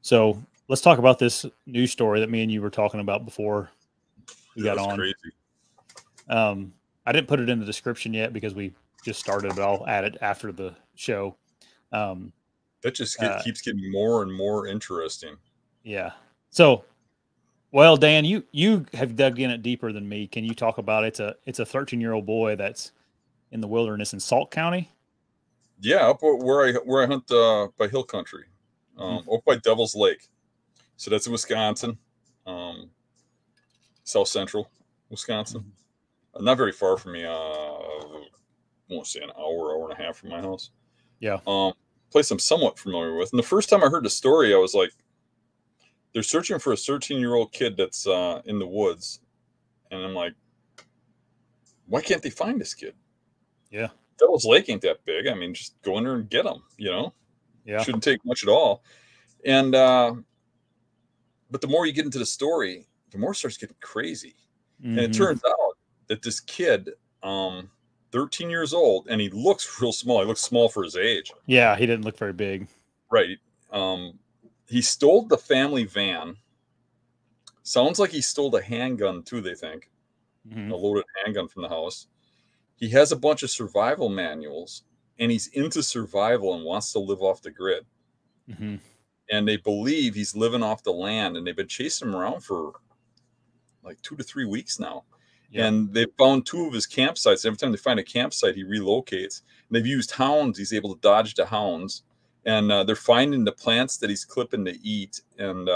So let's talk about this news story that me and you were talking about before we got That's on. crazy. I didn't put it in the description yet because we just started, but I'll add it after the show. That just keeps getting more and more interesting. Yeah. So, well, Dan, you have dug in it deeper than me. Can you talk about it? It's a 13-year-old boy that's in the wilderness in Salt County. Yeah, up where I hunt by hill country, up by Devil's Lake. So that's in Wisconsin, south central Wisconsin. Not very far from me. I won't say an hour and a half from my house. Yeah. Place I'm somewhat familiar with. And the first time I heard the story, I was like, they're searching for a 13-year-old kid that's in the woods. And I'm like, why can't they find this kid? Yeah. Devil's Lake ain't that big. I mean, just go in there and get him, you know? Yeah. Shouldn't take much at all. And, but the more you get into the story, the more it starts getting crazy. And it turns out that this kid, 13 years old, and he looks real small. He looks small for his age. Yeah, he didn't look very big. Right. He stole the family van. Sounds like he stole a handgun too, they think. A loaded handgun from the house. He has a bunch of survival manuals, and he's into survival and wants to live off the grid. And they believe he's living off the land, and they've been chasing him around for like 2 to 3 weeks now. Yeah. And they've found 2 of his campsites. Every time they find a campsite, he relocates. And they've used hounds. He's able to dodge the hounds. And they're finding the plants that he's clipping to eat. And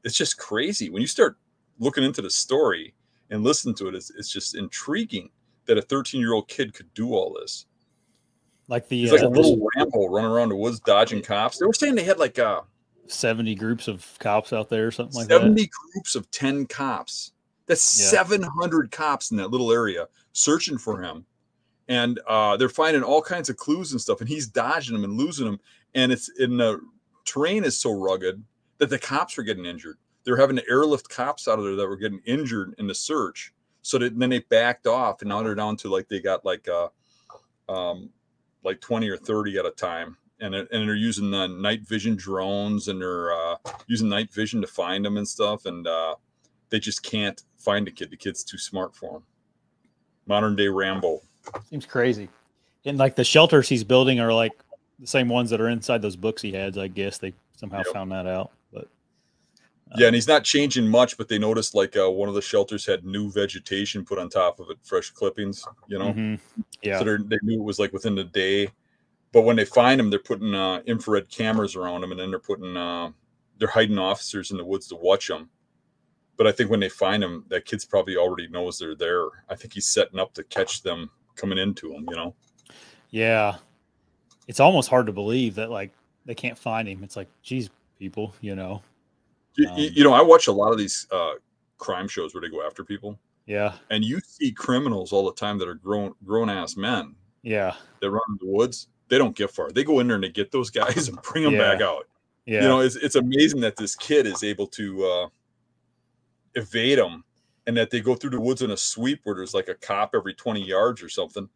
it's just crazy. When you start looking into the story and listen to it, it's just intriguing that a 13-year-old kid could do all this. Like he's like a little Rambo running around the woods dodging cops. They were saying they had like 70 groups of cops out there or something like 70 that. 70 groups of 10 cops. That's 700 cops in that little area searching for him. And they're finding all kinds of clues and stuff, and he's dodging them and losing them. And the terrain is so rugged that the cops are getting injured. They're having to airlift cops out of there that were getting injured in the search. So then they backed off, and now they're down to like they got like 20 or 30 at a time. And they're using the night vision drones, and they're using night vision to find them and stuff. And they just can't find the kid. The kid's too smart for him. Modern day Rambo. Seems crazy. And like the shelters he's building are like the same ones that are inside those books he had. I guess they somehow found that out. But yeah, and he's not changing much. But they noticed like one of the shelters had new vegetation put on top of it, fresh clippings. You know. Yeah. So they knew it was like within the day. But when they find him, they're putting infrared cameras around him, and then they're hiding officers in the woods to watch them. But I think when they find him, that kid's probably already knows they're there. I think he's setting up to catch them coming into him, you know? Yeah. It's almost hard to believe that, like, they can't find him. It's like, geez, people, you know? You know, I watch a lot of these crime shows where they go after people. Yeah. And you see criminals all the time that are grown-ass men. Yeah. That run in the woods. They don't get far. They go in there and they get those guys and bring them back out. Yeah. You know, it's amazing that this kid is able to evade them, and that they go through the woods in a sweep where there's like a cop every 20 yards or something,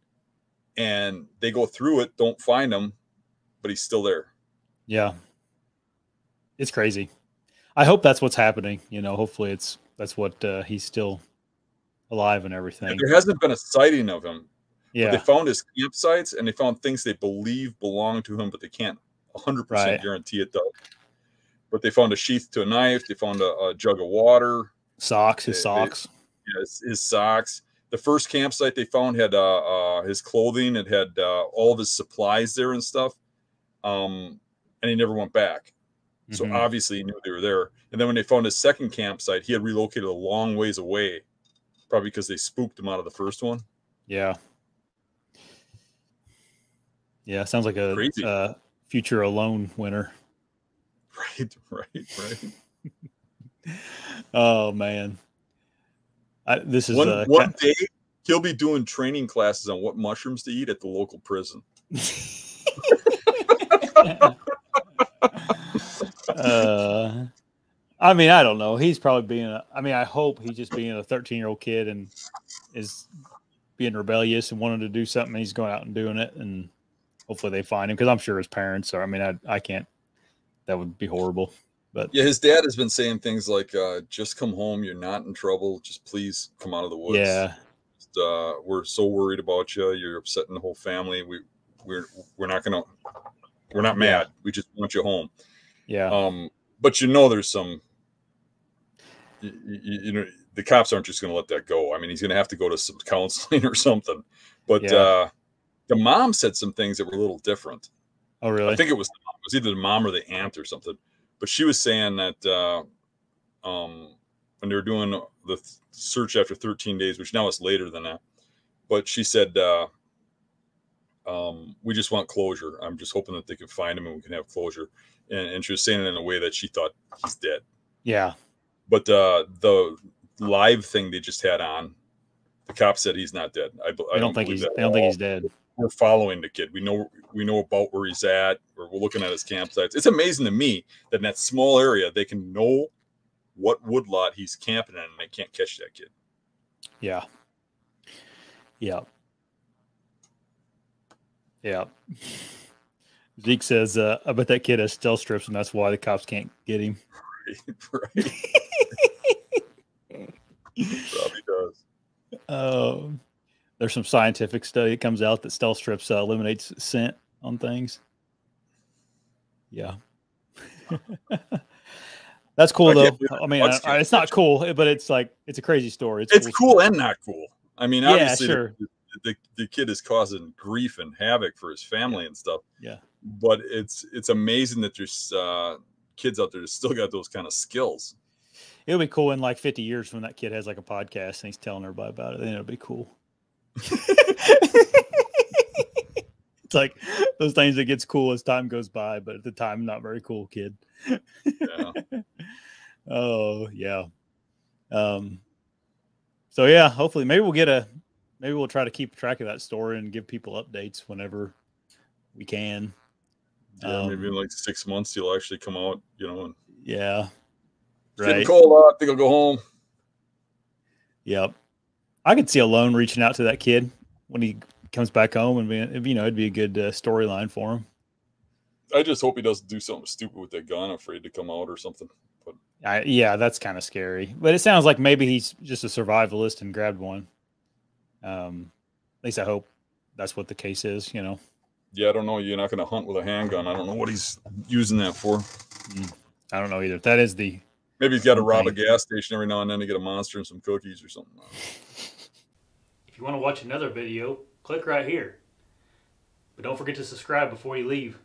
and they go through it, don't find him, but he's still there. Yeah. It's crazy. I hope that's what's happening. You know, hopefully that's what he's still alive and everything. And there hasn't been a sighting of him. Yeah. But they found his campsites, and they found things they believe belong to him, but they can't 100% guarantee it though. But they found a sheath to a knife. They found a jug of water. His socks. His socks. The first campsite they found had his clothing. It had all of his supplies there and stuff. And he never went back. So obviously he knew they were there. And then when they found his second campsite, he had relocated a long ways away, probably because they spooked him out of the first one. Yeah. Yeah, sounds like a future Alone winner. Right. Oh man, this is one day he'll be doing training classes on what mushrooms to eat at the local prison. I mean, I don't know. He's probably I hope he's just being a 13-year-old kid and is being rebellious and wanting to do something. He's going out and doing it, and hopefully they find him, because I'm sure his parents are. I mean, I can't. That would be horrible. But yeah, his dad has been saying things like, just come home. You're not in trouble. Just please come out of the woods. yeah, Just, we're so worried about you. You're upsetting the whole family. We're, we're not going to, we're not yeah, mad. We just want you home. yeah, But you know, there's some, you know, the cops aren't just going to let that go. I mean, he's going to have to go to some counseling or something. But yeah. the mom said some things that were a little different. Oh, I really? think it was either the mom or the aunt or something. But she was saying that when they were doing the search after 13 days, which now is later than that, but she said, we just want closure. I'm just hoping that they can find him and we can have closure. And she was saying it in a way that she thought he's dead. Yeah. But the live thing they just had on, the cop said he's not dead. I don't believe that. They don't think he's dead. We're following the kid. We know about where he's at, or we're looking at his campsites. It's amazing to me that in that small area they can know what woodlot he's camping in, and they can't catch that kid. Yeah. Yeah. Yeah. Zeke says, I bet that kid has stealth strips, and that's why the cops can't get him. Right. Probably does. There's some scientific study that comes out that stealth strips eliminates scent on things. Yeah. That's cool, though. I mean, it's not cool, but it's like, it's a crazy story. It's cool and not cool. I mean, obviously, yeah, sure. the kid is causing grief and havoc for his family and stuff. Yeah. But it's amazing that there's kids out there that still got those kind of skills. It'll be cool in like 50 years when that kid has like a podcast and he's telling everybody about it. Then it'll be cool. It's like those things that gets cool as time goes by, but at the time, not very cool kid. Yeah. Oh yeah. So yeah, hopefully maybe we'll try to keep track of that story and give people updates whenever we can. Yeah, maybe in like 6 months he'll actually come out, you know. And yeah. Right. Getting cold out. I think I'll go home. Yep. I could see Alone reaching out to that kid when he comes back home, and it'd be a good storyline for him. I just hope he doesn't do something stupid with that gun, afraid to come out or something. But yeah, that's kind of scary. But it sounds like maybe he's just a survivalist and grabbed one. At least I hope that's what the case is, you know. Yeah, I don't know. You're not going to hunt with a handgun. I don't know what he's using that for. I don't know either. That is the... Maybe he's got to rob a gas station every now and then to get a Monster and some cookies or something. If you want to watch another video, click right here. But don't forget to subscribe before you leave.